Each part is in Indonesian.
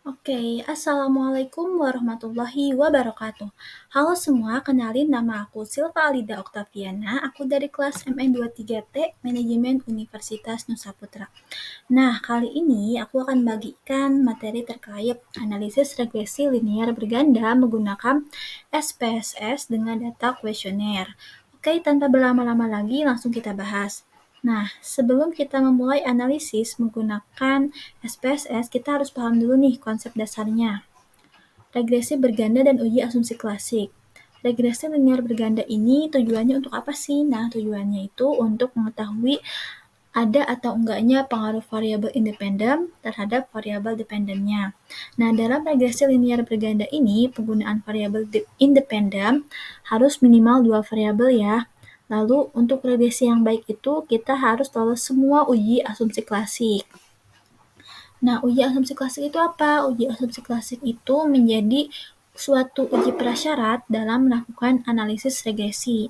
Oke, Assalamualaikum warahmatullahi wabarakatuh. Halo semua, kenalin nama aku Silva Alida Oktaviana, aku dari kelas MN23T, Manajemen Universitas Nusa Putra. Nah, kali ini aku akan bagikan materi terkait analisis regresi linear berganda menggunakan SPSS dengan data kuesioner. Oke, tanpa berlama-lama lagi, langsung kita bahas. Nah, sebelum kita memulai analisis menggunakan SPSS, kita harus paham dulu nih konsep dasarnya. Regresi berganda dan uji asumsi klasik. Regresi linear berganda ini tujuannya untuk apa sih? Nah, tujuannya itu untuk mengetahui ada atau enggaknya pengaruh variabel independen terhadap variabel dependennya. Nah, dalam regresi linear berganda ini, penggunaan variabel independen harus minimal 2 variabel ya. Lalu, untuk regresi yang baik itu, kita harus lolos semua uji asumsi klasik. Nah, uji asumsi klasik itu apa? Uji asumsi klasik itu menjadi suatu uji prasyarat dalam melakukan analisis regresi.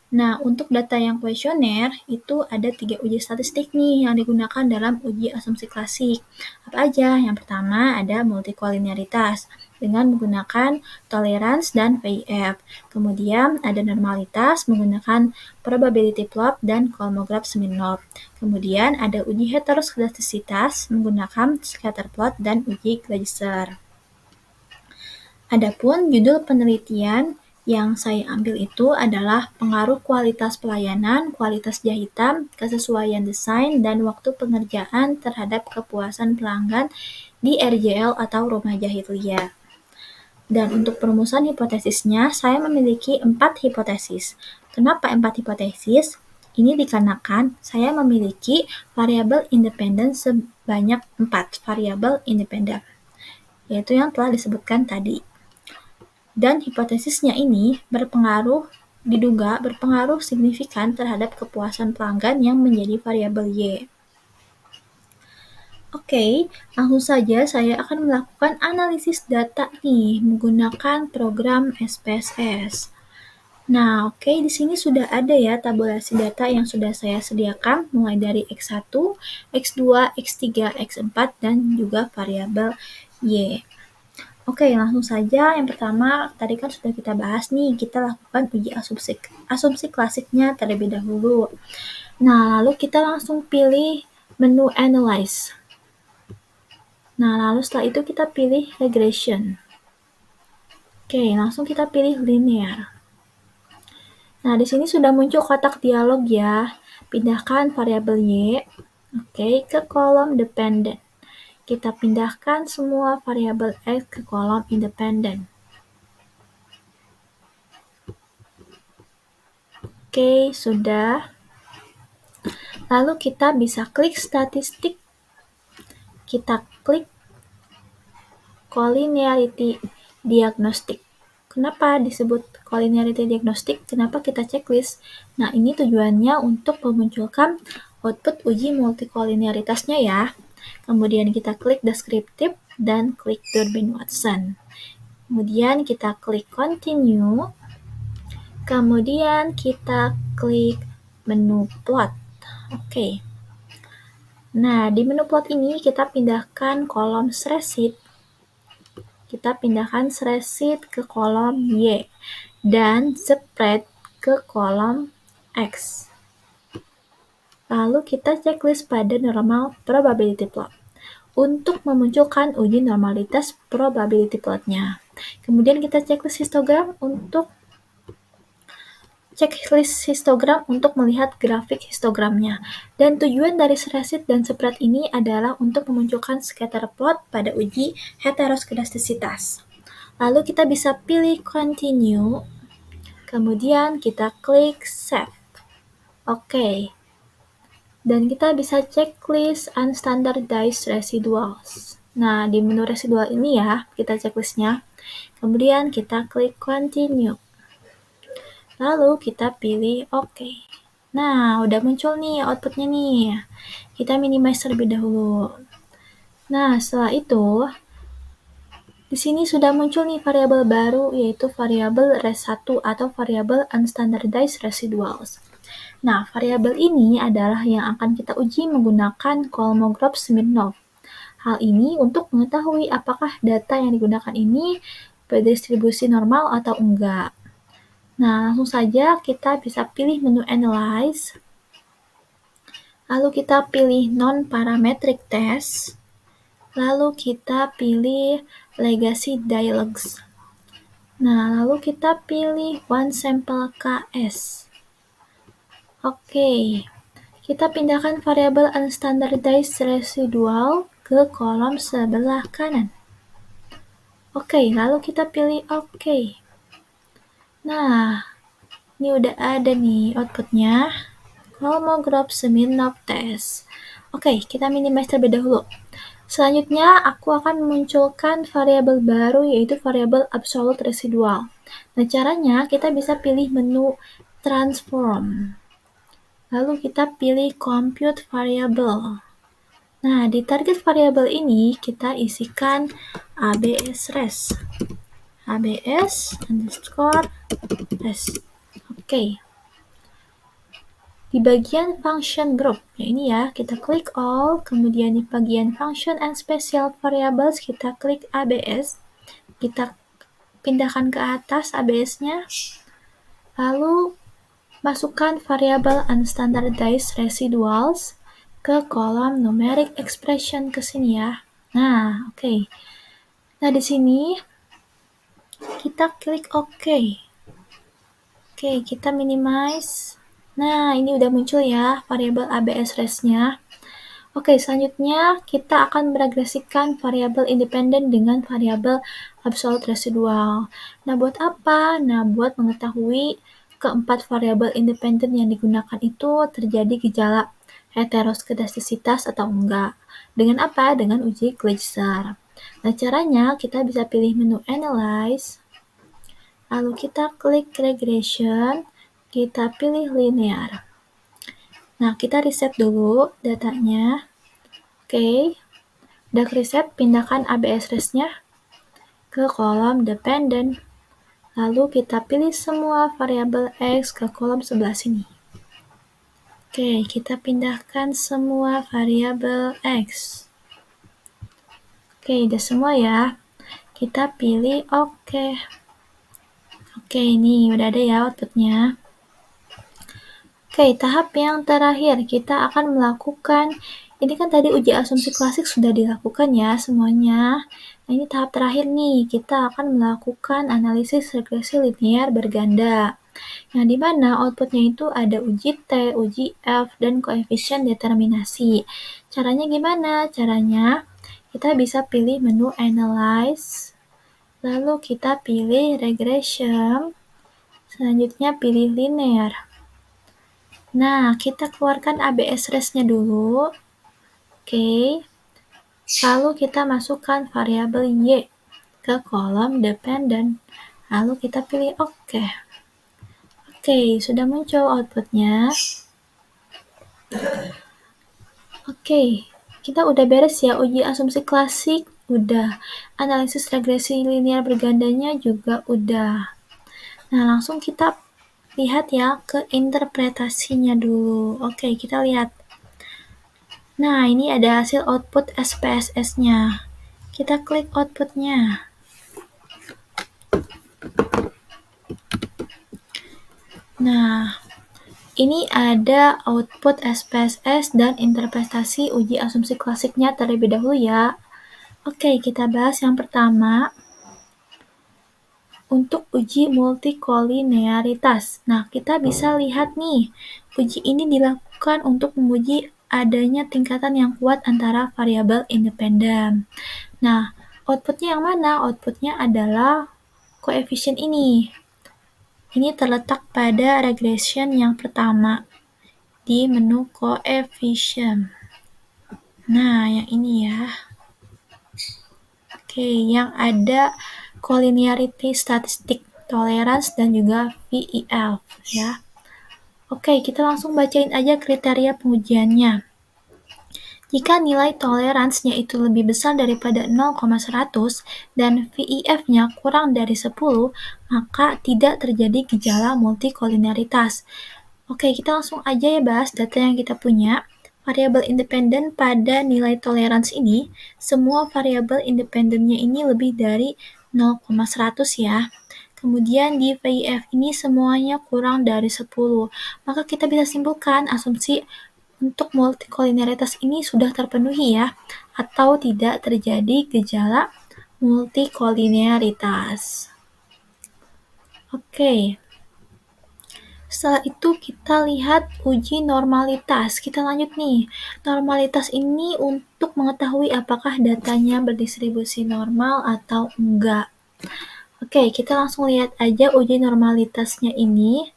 Nah, untuk data yang kuesioner, itu ada 3 uji statistik nih yang digunakan dalam uji asumsi klasik. Apa aja? Yang pertama ada multikolinearitas dengan menggunakan tolerance dan VIF. Kemudian ada normalitas menggunakan probability plot dan Kolmogorov Smirnov. Kemudian ada uji heteroskedastisitas menggunakan scatter plot dan uji Gleiser. Adapun judul penelitian yang saya ambil itu adalah pengaruh kualitas pelayanan, kualitas jahitan, kesesuaian desain, dan waktu pengerjaan terhadap kepuasan pelanggan di RJL atau rumah jahit liar. Dan untuk perumusan hipotesisnya, saya memiliki 4 hipotesis. Kenapa 4 hipotesis? Ini dikarenakan saya memiliki variabel independen sebanyak 4 variabel independen, yaitu yang telah disebutkan tadi. Dan hipotesisnya ini diduga berpengaruh signifikan terhadap kepuasan pelanggan yang menjadi variabel Y. Oke, langsung saja saya akan melakukan analisis data nih menggunakan program SPSS. Nah, oke, di sini sudah ada ya tabulasi data yang sudah saya sediakan mulai dari X1, X2, X3, X4 dan juga variabel Y. Oke, langsung saja. Yang pertama, tadi kan sudah kita bahas nih, kita lakukan uji asumsi klasiknya terlebih dahulu. Nah, lalu kita langsung pilih menu Analyze. Nah, lalu setelah itu kita pilih Regression. Oke, langsung kita pilih Linear. Nah, di sini sudah muncul kotak dialog ya. Pindahkan variabel Y, ke kolom Dependent. Kita pindahkan semua variabel X ke kolom independen. Oke, sudah. Lalu kita bisa klik statistik. Kita klik collinearity diagnostic. Kenapa disebut collinearity diagnostic? Kenapa kita checklist? Nah, ini tujuannya untuk memunculkan output uji multikolinearitasnya ya. Kemudian kita klik deskriptif dan klik Durbin-Watson. Kemudian kita klik continue. Kemudian kita klik menu plot. Oke. Nah, di menu plot ini kita pindahkan kolom spreadsheet. Kita pindahkan spreadsheet ke kolom Y dan spread ke kolom X. Lalu kita checklist pada normal probability plot untuk memunculkan uji normalitas probability plotnya. Kemudian kita checklist histogram untuk melihat grafik histogramnya. Dan tujuan dari spreadsheet dan spread ini adalah untuk memunculkan scatter plot pada uji heteroskedastisitas. Lalu kita bisa pilih continue, kemudian kita klik save. Oke. Dan kita bisa checklist unstandardized residuals. Nah, di menu residual ini ya, kita checklistnya. Kemudian kita klik continue. Lalu kita pilih OK. Nah, udah muncul nih outputnya nih. Kita minimize terlebih dahulu. Nah, setelah itu, di sini sudah muncul nih variabel baru, yaitu variabel res1 atau variabel unstandardized residuals. Nah, variabel ini adalah yang akan kita uji menggunakan Kolmogorov Smirnov. Hal ini untuk mengetahui apakah data yang digunakan ini berdistribusi normal atau enggak. Nah, langsung saja kita bisa pilih menu Analyze, lalu kita pilih Non-Parametric Test, lalu kita pilih Legacy Dialogues. Nah, lalu kita pilih One Sample KS. Oke, kita pindahkan variabel Unstandardized Residual ke kolom sebelah kanan. Oke, lalu kita pilih OK. Nah, ini udah ada nih outputnya. Homograph Smirnov test. Oke, kita minimize terlebih dahulu. Selanjutnya, aku akan memunculkan variabel baru, yaitu variabel absolute residual. Nah, caranya kita bisa pilih menu transform. Lalu kita pilih compute variable. Nah, di target variabel ini kita isikan ABS res. ABS underscore res. Oke. Di bagian function group, ini ya, kita klik all, kemudian di bagian function and special variables kita klik ABS, kita pindahkan ke atas ABS-nya, lalu masukkan variabel unstandardized residuals ke kolom numeric expression ke sini ya. Nah, oke. Nah, di sini kita klik OK. Oke, kita minimize. Nah, ini udah muncul ya variabel ABS res-nya. Oke, selanjutnya kita akan meregresikan variabel independen dengan variabel absolute residual. Nah, buat apa? Nah, buat mengetahui keempat variabel independen yang digunakan itu terjadi gejala heteroskedastisitas atau enggak. Dengan apa? Dengan uji Gleiser. Nah, caranya kita bisa pilih menu Analyze, lalu kita klik Regression, kita pilih Linear. Nah, kita reset dulu datanya. Oke, udah reset, pindahkan ABS res-nya ke kolom dependent. Lalu kita pilih semua variabel X ke kolom sebelah sini. Oke, kita pindahkan semua variabel X. Oke, udah semua ya. Kita pilih OK. Oke, ini udah ada ya outputnya. Oke, tahap yang terakhir kita akan melakukan, ini kan tadi uji asumsi klasik sudah dilakukan ya semuanya. Nah, ini tahap terakhir nih, kita akan melakukan analisis regresi linear berganda. Yang dimana outputnya itu ada uji T, uji F, dan koefisien determinasi. Caranya gimana? Caranya kita bisa pilih menu Analyze, lalu kita pilih Regression, selanjutnya pilih Linear. Nah, kita keluarkan ABS res-nya dulu. Oke. Lalu kita masukkan variabel Y ke kolom dependent. Lalu kita pilih OK. Oke, sudah muncul outputnya. Oke, kita udah beres ya uji asumsi klasik, udah. Analisis regresi linear bergandanya juga udah. Nah, langsung kita lihat ya ke interpretasinya dulu. Oke, kita lihat. Nah, ini ada hasil output SPSS-nya. Kita klik output-nya. Nah, ini ada output SPSS dan interpretasi uji asumsi klasiknya terlebih dahulu ya. Oke, kita bahas yang pertama. Untuk uji multikolinearitas. Nah, kita bisa lihat nih, uji ini dilakukan untuk menguji adanya tingkatan yang kuat antara variabel independen. Nah, outputnya yang mana? Outputnya adalah koefisien ini. Ini terletak pada regression yang pertama di menu koefisien. Nah, yang ini ya. Oke, yang ada collinearity statistik, tolerance, dan juga VEF ya. Oke, kita langsung bacain aja kriteria pengujiannya. Jika nilai toleransinya itu lebih besar daripada 0,100 dan VEF-nya kurang dari 10, maka tidak terjadi gejala multikolinearitas. Oke, kita langsung aja ya bahas data yang kita punya. variabel independen pada nilai toleransi ini, semua variabel independennya ini lebih dari 0,100 ya. Kemudian di VIF ini semuanya kurang dari 10. Maka kita bisa simpulkan asumsi untuk multikolinearitas ini sudah terpenuhi ya, atau tidak terjadi gejala multikolinearitas. Oke. Setelah itu kita lihat uji normalitas. Kita lanjut nih. Normalitas ini untuk mengetahui apakah datanya berdistribusi normal atau enggak. Oke, kita langsung lihat aja uji normalitasnya ini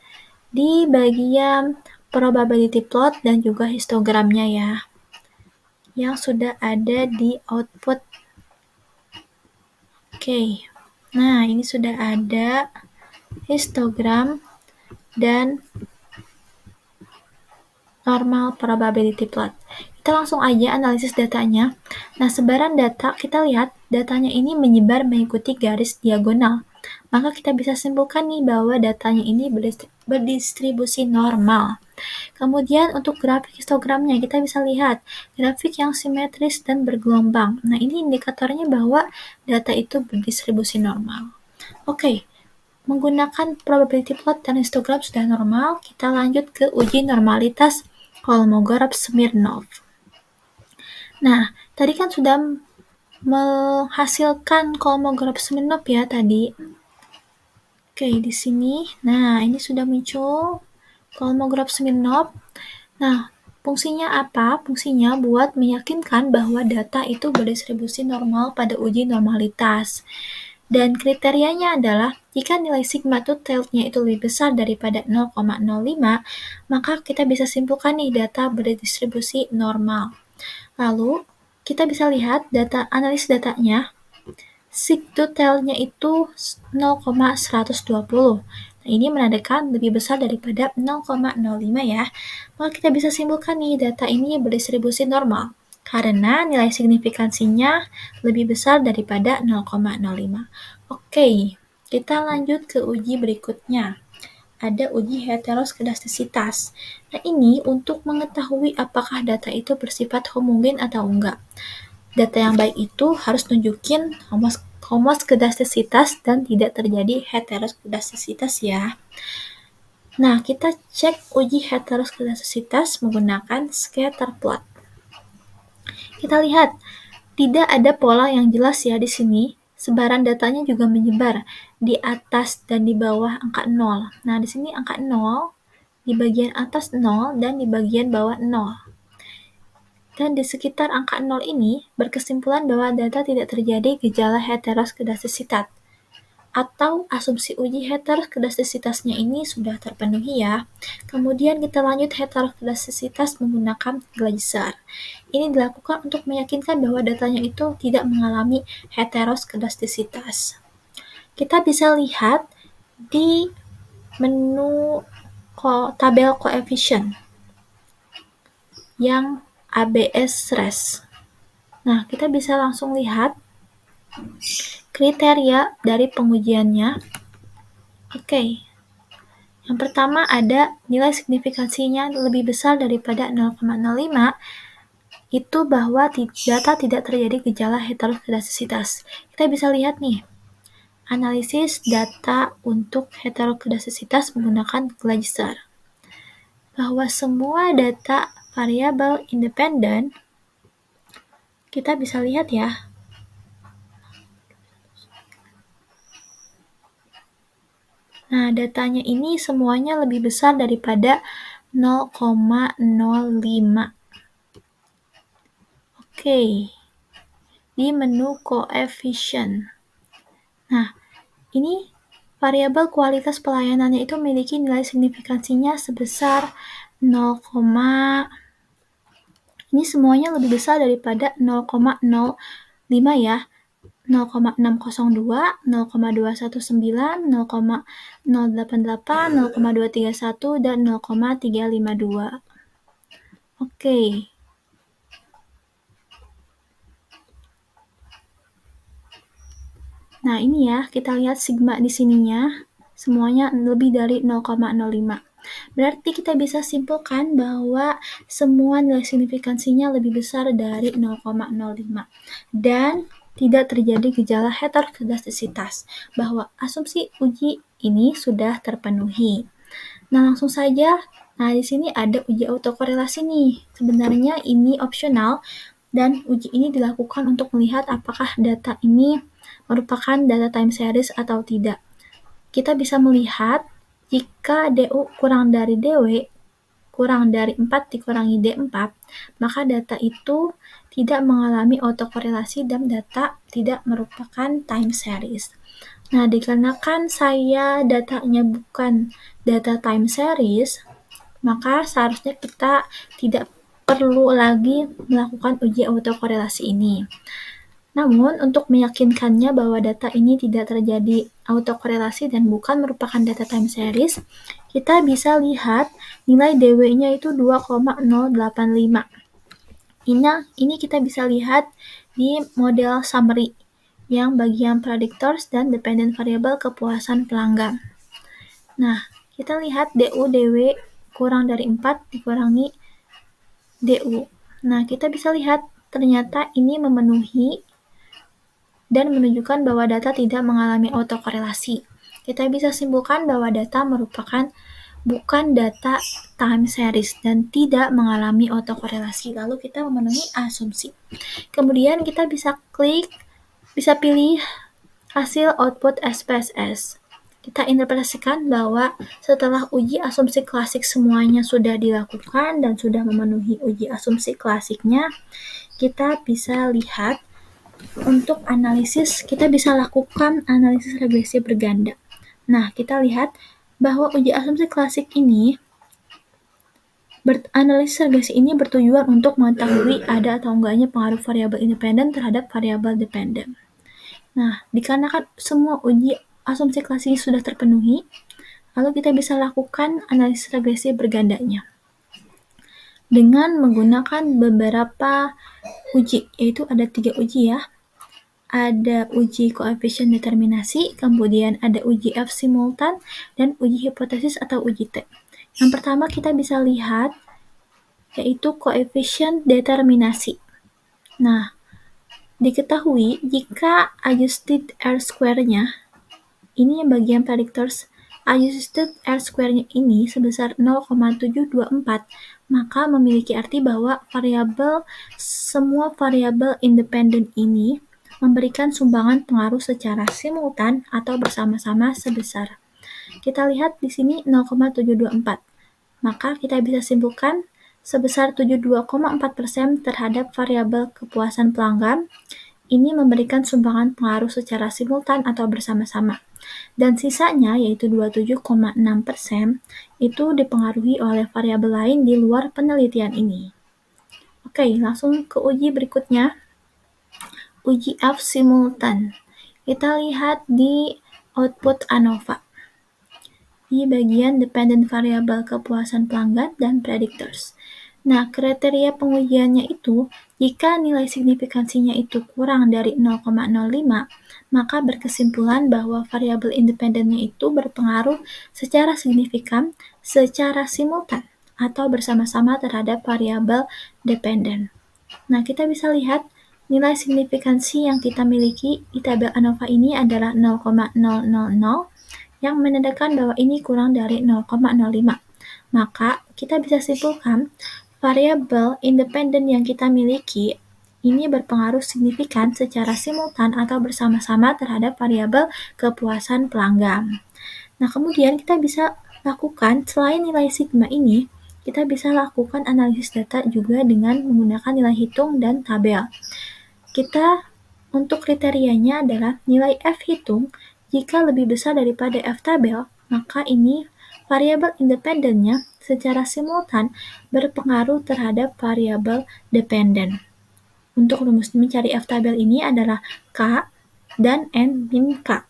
di bagian probability plot dan juga histogramnya ya, yang sudah ada di output. Oke, nah ini sudah ada histogram dan normal probability plot. Kita langsung aja analisis datanya. Nah, sebaran data, kita lihat datanya ini menyebar mengikuti garis diagonal. Maka kita bisa simpulkan nih bahwa datanya ini berdistribusi normal. Kemudian untuk grafik histogramnya, kita bisa lihat grafik yang simetris dan bergelombang. Nah, ini indikatornya bahwa data itu berdistribusi normal. Oke, menggunakan probability plot dan histogram sudah normal, kita lanjut ke uji normalitas Kolmogorov-Smirnov. Nah, tadi kan sudah menghasilkan Kolmogorov-Smirnov ya tadi. Oke, di sini. Nah, ini sudah muncul Kolmogorov-Smirnov. Nah, fungsinya apa? Fungsinya buat meyakinkan bahwa data itu berdistribusi normal pada uji normalitas. Dan kriterianya adalah jika nilai sigma totalnya itu lebih besar daripada 0,05, maka kita bisa simpulkan nih data berdistribusi normal. Lalu, kita bisa lihat data analis datanya, sig totalnya itu 0,120. Nah, ini menandakan lebih besar daripada 0,05 ya. Maka kita bisa simpulkan nih data ini berdistribusi normal karena nilai signifikansinya lebih besar daripada 0,05. Oke, kita lanjut ke uji berikutnya. Ada uji heteroskedastisitas. Nah, ini untuk mengetahui apakah data itu bersifat homogen atau enggak. Data yang baik itu harus nunjukin homoskedastisitas dan tidak terjadi heteroskedastisitas ya. Nah, kita cek uji heteroskedastisitas menggunakan scatter plot. Kita lihat, tidak ada pola yang jelas ya di sini. Sebaran datanya juga menyebar di atas dan di bawah angka 0. Nah, di sini angka 0, di bagian atas 0, dan di bagian bawah 0. Dan di sekitar angka 0 ini berkesimpulan bahwa data tidak terjadi gejala heteroskedastisitas. Atau asumsi uji heteroskedastisitasnya ini sudah terpenuhi ya. Kemudian kita lanjut heteroskedastisitas menggunakan Gleiser. Ini dilakukan untuk meyakinkan bahwa datanya itu tidak mengalami heteroskedastisitas. Kita bisa lihat di menu tabel koefisien yang ABS RES. Nah, kita bisa langsung lihat kriteria dari pengujiannya. Oke. Yang pertama ada nilai signifikansinya lebih besar daripada 0,05, itu bahwa data tidak terjadi gejala heteroskedastisitas. Kita bisa lihat nih, analisis data untuk heteroskedastisitas menggunakan Gleiser. Bahwa semua data variabel independen, kita bisa lihat ya, nah, datanya ini semuanya lebih besar daripada 0,05. Oke. Di menu koefisien. Nah, ini variabel kualitas pelayanannya itu memiliki nilai signifikansinya sebesar 0, ini semuanya lebih besar daripada 0,05 ya. 0,602, 0,219, 0,088, 0,231, dan 0,352. Oke. Nah, ini ya, kita lihat sigma di sininya, semuanya lebih dari 0,05. Berarti kita bisa simpulkan bahwa semua nilai signifikansinya lebih besar dari 0,05 dan tidak terjadi gejala heterodidaktikitas, bahwa asumsi uji ini sudah terpenuhi. Nah, langsung saja. Nah, di sini ada uji autokorelasi nih. Sebenarnya ini opsional dan uji ini dilakukan untuk melihat apakah data ini merupakan data time series atau tidak. Kita bisa melihat jika DU kurang dari DW kurang dari 4 dikurangi D4, maka data itu tidak mengalami autokorelasi dan data tidak merupakan time series. Nah, dikarenakan datanya bukan data time series, maka seharusnya kita tidak perlu lagi melakukan uji autokorelasi ini. Namun, untuk meyakinkannya bahwa data ini tidak terjadi autokorelasi dan bukan merupakan data time series, kita bisa lihat nilai DW-nya itu 2,085. Ini kita bisa lihat di model summary yang bagian predictors dan dependent variable kepuasan pelanggan. Nah, kita lihat DU DW kurang dari 4 dikurangi DU. Nah, kita bisa lihat ternyata ini memenuhi dan menunjukkan bahwa data tidak mengalami autokorelasi. Kita bisa simpulkan bahwa data merupakan bukan data time series dan tidak mengalami autokorelasi. Lalu kita memenuhi asumsi. Kemudian kita bisa pilih hasil output SPSS. Kita interpretasikan bahwa setelah uji asumsi klasik semuanya sudah dilakukan dan sudah memenuhi uji asumsi klasiknya, kita bisa lihat untuk analisis, kita bisa lakukan analisis regresi berganda. Nah, kita lihat bahwa uji asumsi klasik ini analisis regresi ini bertujuan untuk mengetahui ada atau enggaknya pengaruh variabel independen terhadap variabel dependen. Nah, dikarenakan semua uji asumsi klasik sudah terpenuhi, lalu kita bisa lakukan analisis regresi bergandanya dengan menggunakan beberapa uji, yaitu ada 3 uji ya. Ada uji koefisien determinasi, kemudian ada uji F simultan, dan uji hipotesis atau uji T. Yang pertama kita bisa lihat yaitu koefisien determinasi. Nah, diketahui jika adjusted R-square-nya, ini bagian predictors, adjusted R-square-nya ini sebesar 0,724, maka memiliki arti bahwa semua variabel independen ini memberikan sumbangan pengaruh secara simultan atau bersama-sama sebesar. Kita lihat di sini 0,724. Maka kita bisa simpulkan sebesar 72,4% terhadap variabel kepuasan pelanggan ini memberikan sumbangan pengaruh secara simultan atau bersama-sama. Dan sisanya, yaitu 27,6%, itu dipengaruhi oleh variabel lain di luar penelitian ini. Oke, langsung ke uji berikutnya. Uji F simultan. Kita lihat di output ANOVA. Di bagian dependent variable kepuasan pelanggan dan predictors. Nah, kriteria pengujiannya itu, jika nilai signifikansinya itu kurang dari 0,05, maka berkesimpulan bahwa variabel independennya itu berpengaruh secara signifikan, secara simultan, atau bersama-sama terhadap variabel dependen. Nah, kita bisa lihat nilai signifikansi yang kita miliki di tabel ANOVA ini adalah 0,000, yang menandakan bahwa ini kurang dari 0,05. Maka, kita bisa simpulkan variabel independen yang kita miliki ini berpengaruh signifikan secara simultan atau bersama-sama terhadap variabel kepuasan pelanggan. Nah, kemudian kita bisa lakukan, selain nilai sigma ini, kita bisa lakukan analisis data juga dengan menggunakan nilai hitung dan tabel. Untuk kriterianya adalah nilai F hitung jika lebih besar daripada F tabel, maka ini variabel independennya secara simultan berpengaruh terhadap variabel dependen. Untuk rumus mencari F tabel ini adalah K dan N min K.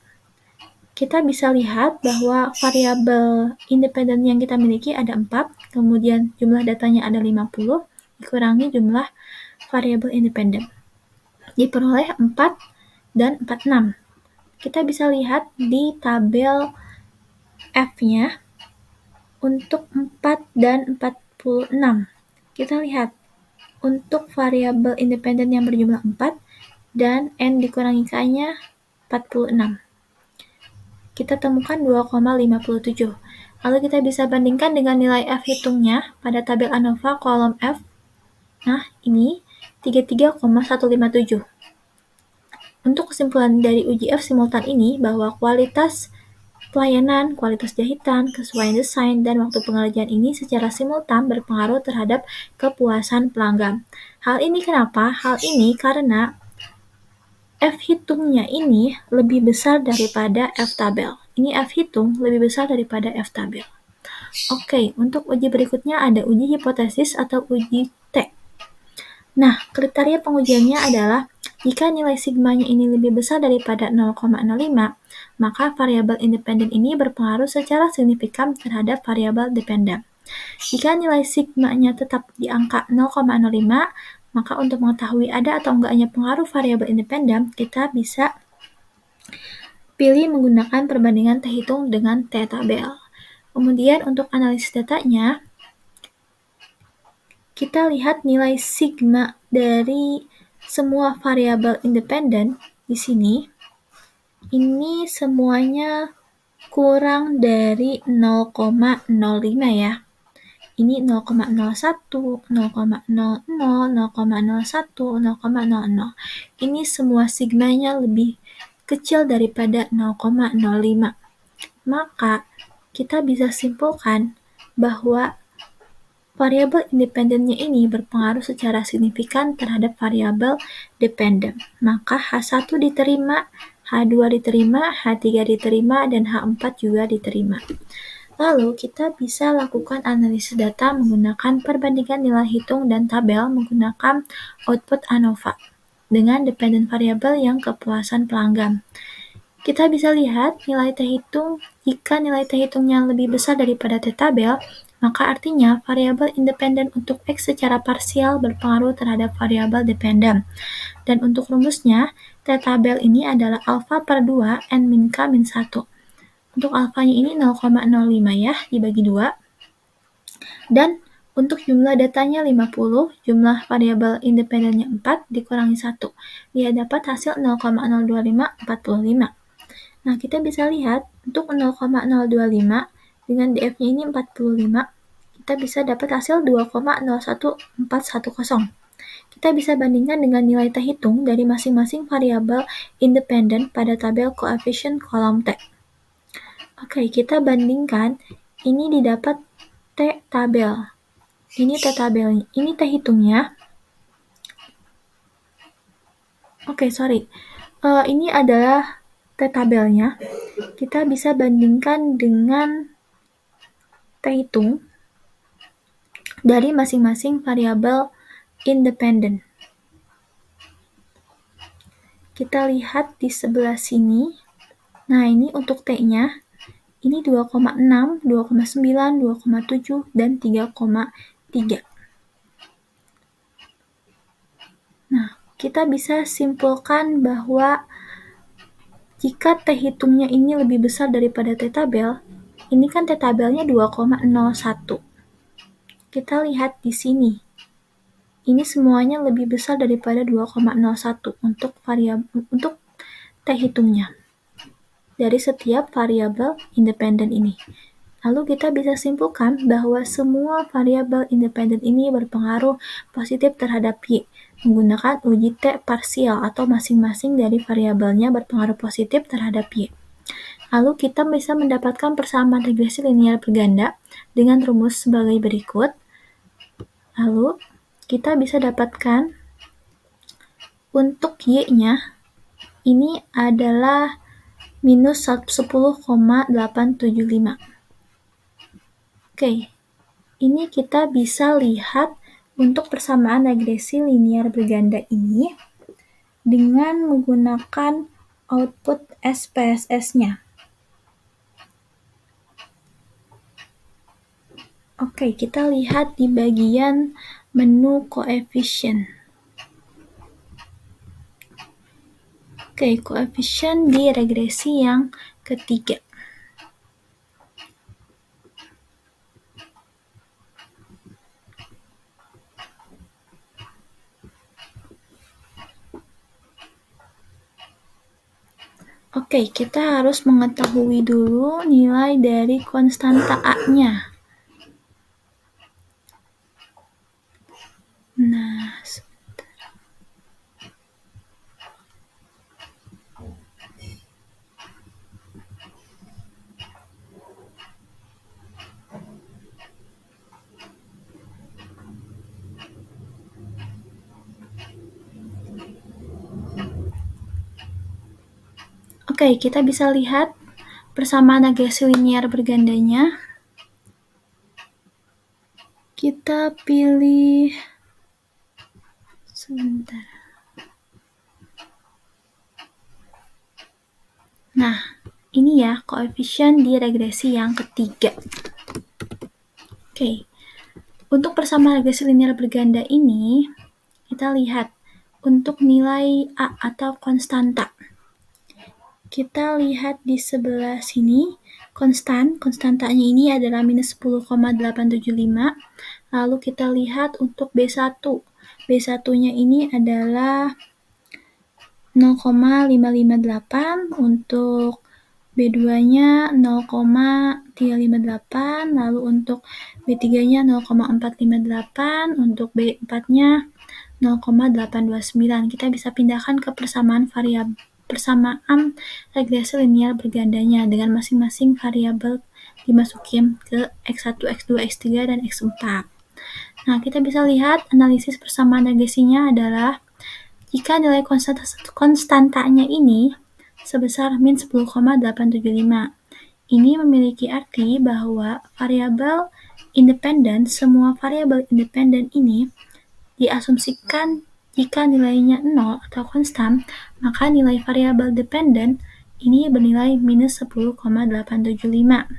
Kita bisa lihat bahwa variabel independen yang kita miliki ada 4, kemudian jumlah datanya ada 50, dikurangi jumlah variabel independen. Diperoleh 4 dan 46. Kita bisa lihat di tabel F-nya, Untuk 4 dan 46, kita lihat untuk variabel independen yang berjumlah 4 dan N dikurangi K-nya 46. Kita temukan 2,57. Lalu kita bisa bandingkan dengan nilai F hitungnya pada tabel ANOVA kolom F. Nah, ini 33,157. Untuk kesimpulan dari uji F simultan ini bahwa kualitas pelayanan, kualitas jahitan, kesesuaian desain, dan waktu pengerjaan ini secara simultan berpengaruh terhadap kepuasan pelanggan. Hal ini kenapa? Hal ini karena F hitungnya ini lebih besar daripada F tabel. Ini F hitung lebih besar daripada F tabel. Oke, untuk uji berikutnya ada uji hipotesis atau uji T. Nah, kriteria pengujiannya adalah jika nilai sigmanya ini lebih besar daripada 0,05, maka variabel independen ini berpengaruh secara signifikan terhadap variabel dependen. Jika nilai sigmanya tetap di angka 0,05, maka untuk mengetahui ada atau enggaknya pengaruh variabel independen, kita bisa pilih menggunakan perbandingan T hitung dengan T tabel. Kemudian untuk analisis datanya, kita lihat nilai sigma dari semua variabel independen di sini. Ini semuanya kurang dari 0,05 ya. Ini 0,01, 0,00, 0,01, 0,00. Ini semua sigmanya lebih kecil daripada 0,05. Maka kita bisa simpulkan bahwa variabel independennya ini berpengaruh secara signifikan terhadap variabel dependen. Maka H1 diterima, H2 diterima, H3 diterima, dan H4 juga diterima. Lalu kita bisa lakukan analisis data menggunakan perbandingan nilai hitung dan tabel menggunakan output ANOVA dengan dependent variable yang kepuasan pelanggan. Kita bisa lihat nilai T hitung, jika nilai T hitungnya lebih besar daripada T tabel, maka artinya variabel independen untuk X secara parsial berpengaruh terhadap variabel dependen. Dan untuk rumusnya, T tabel ini adalah alfa per 2 N min K min 1. Untuk alfanya ini 0,05 ya, dibagi 2. Dan untuk jumlah datanya 50, jumlah variabel independennya 4 dikurangi 1. Dia dapat hasil 0,02545. Nah, kita bisa lihat untuk 0,025 dengan DF-nya ini 45, kita bisa dapat hasil 2,01410. Kita bisa bandingkan dengan nilai T hitung dari masing-masing variabel independen pada tabel koefisien kolom T. Oke, kita bandingkan. Ini didapat T tabel. Ini T tabelnya. Ini T hitungnya. Ini adalah T tabelnya. Kita bisa bandingkan dengan T hitung dari masing-masing variabel independen. Kita lihat di sebelah sini. Nah, ini untuk T-nya. Ini 2,6, 2,9, 2,7, dan 3,3. Nah, kita bisa simpulkan bahwa jika T hitungnya ini lebih besar daripada T tabel, ini kan T tabelnya 2,01. Kita lihat di sini. Ini semuanya lebih besar daripada 2,01 untuk T hitungnya dari setiap variabel independen ini. Lalu kita bisa simpulkan bahwa semua variabel independen ini berpengaruh positif terhadap Y menggunakan uji T parsial atau masing-masing dari variabelnya berpengaruh positif terhadap Y. Lalu kita bisa mendapatkan persamaan regresi linear berganda dengan rumus sebagai berikut. Lalu kita bisa dapatkan untuk Y-nya ini adalah minus 10,875. Oke, ini kita bisa lihat untuk persamaan regresi linear berganda ini dengan menggunakan output SPSS-nya. Oke, kita lihat di bagian menu koefisien. Oke, koefisien di regresi yang ketiga. Oke, kita harus mengetahui dulu nilai dari konstanta A-nya. Nah, oke, kita bisa lihat persamaan agresi linier bergandanya. Kita pilih sebentar. Nah, ini ya koefisien di regresi yang ketiga. Oke, untuk persamaan regresi linier berganda ini, kita lihat untuk nilai A atau konstanta. Kita lihat di sebelah sini, konstantanya ini adalah minus 10,875. Lalu kita lihat untuk B1. B1-nya ini adalah 0,558, untuk B2-nya 0,358, lalu untuk B3-nya 0,458, untuk B4-nya 0,829. Kita bisa pindahkan ke persamaan regresi linear bergandanya dengan masing-masing variabel dimasukin ke X1, X2, X3, dan X4. Nah, kita bisa lihat analisis persamaan regresinya adalah jika nilai konstantanya ini sebesar min 10,875. Ini memiliki arti bahwa semua variabel independen ini diasumsikan jika nilainya 0 atau konstan, maka nilai variabel dependen ini bernilai minus 10,875.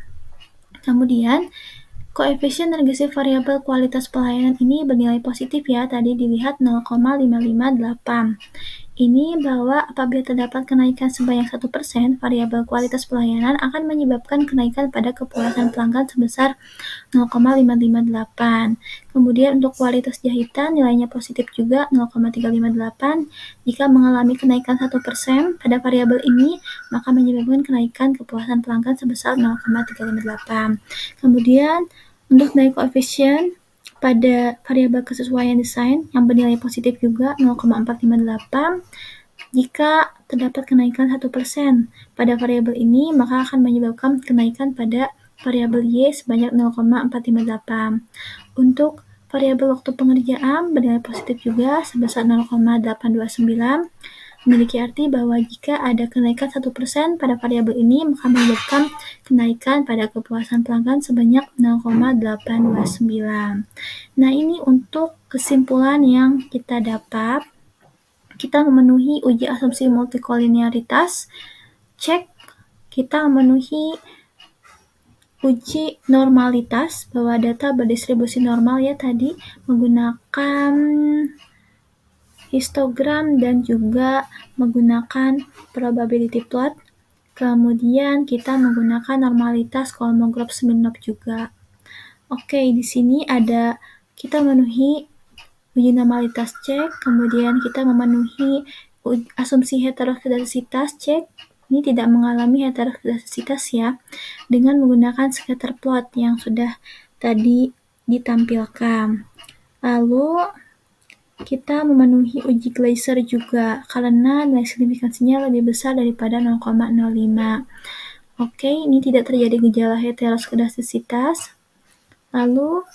Kemudian, koefisien regresi variabel kualitas pelayanan ini bernilai positif ya, tadi dilihat 0,558. Ini bahwa apabila terdapat kenaikan sebanyak 1%, variabel kualitas pelayanan akan menyebabkan kenaikan pada kepuasan pelanggan sebesar 0,558. Kemudian untuk kualitas jahitan nilainya positif juga 0,358. Jika mengalami kenaikan 1% pada variabel ini, maka menyebabkan kenaikan kepuasan pelanggan sebesar 0,358. Kemudian untuk nilai koefisien pada variabel kesesuaian desain yang bernilai positif juga 0,458. Jika terdapat kenaikan 1% pada variabel ini, maka akan menyebabkan kenaikan pada variabel Y sebanyak 0,458. Untuk variabel waktu pengerjaan bernilai positif juga sebesar 0,829. Memiliki arti bahwa jika ada kenaikan 1% pada variabel ini, maka menyebabkan kenaikan pada kepuasan pelanggan sebanyak 0,829. Nah, ini untuk kesimpulan yang kita dapat. Kita memenuhi uji asumsi multikolinearitas. Cek, kita memenuhi uji normalitas bahwa data berdistribusi normal ya tadi menggunakan histogram dan juga menggunakan probability plot. Kemudian kita menggunakan normalitas Kolmogorov-Smirnov juga. Oke, di sini ada kita memenuhi uji normalitas cek, kemudian kita memenuhi asumsi heteroskedasitas cek. Ini tidak mengalami heteroskedasitas ya, dengan menggunakan scatter plot yang sudah tadi ditampilkan. Lalu kita memenuhi uji Gleiser juga karena nilai signifikansinya lebih besar daripada 0,05. Oke, ini tidak terjadi gejala heteroskedastisitas. Lalu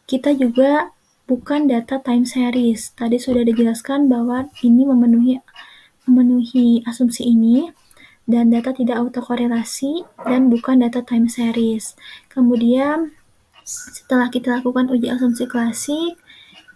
kita juga bukan data time series. Tadi sudah dijelaskan bahwa ini memenuhi asumsi ini dan data tidak autokorelasi dan bukan data time series. Kemudian setelah kita lakukan uji asumsi klasik,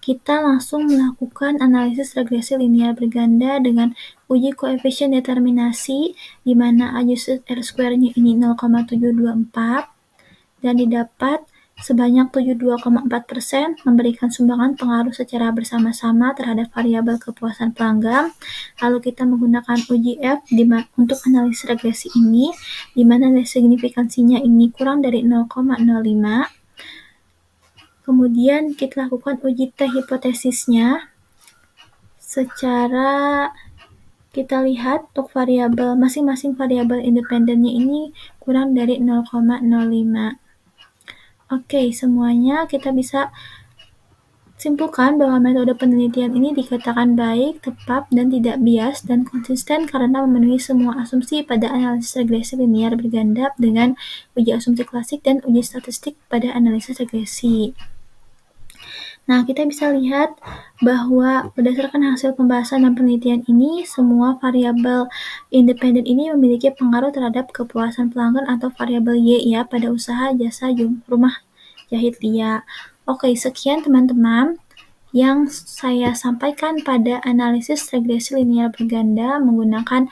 kita langsung melakukan analisis regresi linear berganda dengan uji koefisien determinasi di mana adjusted R-square-nya ini 0,724 dan didapat sebanyak 72,4% memberikan sumbangan pengaruh secara bersama-sama terhadap variabel kepuasan pelanggan. Lalu kita menggunakan uji F untuk analisis regresi ini, di mana nilai signifikansinya ini kurang dari 0,05. Kemudian kita lakukan uji T hipotesisnya secara Kita lihat untuk variabel masing-masing variabel independennya ini kurang dari 0,05. Oke, semuanya kita bisa simpulkan bahwa metode penelitian ini dikatakan baik, tepat, dan tidak bias, dan konsisten karena memenuhi semua asumsi pada analisis regresi linear berganda dengan uji asumsi klasik dan uji statistik pada analisis regresi. Nah, kita bisa lihat bahwa berdasarkan hasil pembahasan dan penelitian ini, semua variabel independen ini memiliki pengaruh terhadap kepuasan pelanggan atau variabel Y ya pada usaha jasa rumah jahit Lia. Oke, sekian teman-teman yang saya sampaikan pada analisis regresi linear berganda menggunakan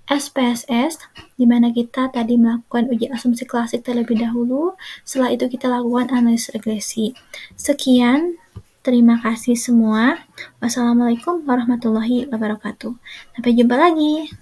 SPSS, di mana kita tadi melakukan uji asumsi klasik terlebih dahulu, setelah itu kita lakukan analisis regresi. Sekian, terima kasih semua. Wassalamualaikum warahmatullahi wabarakatuh. Sampai jumpa lagi.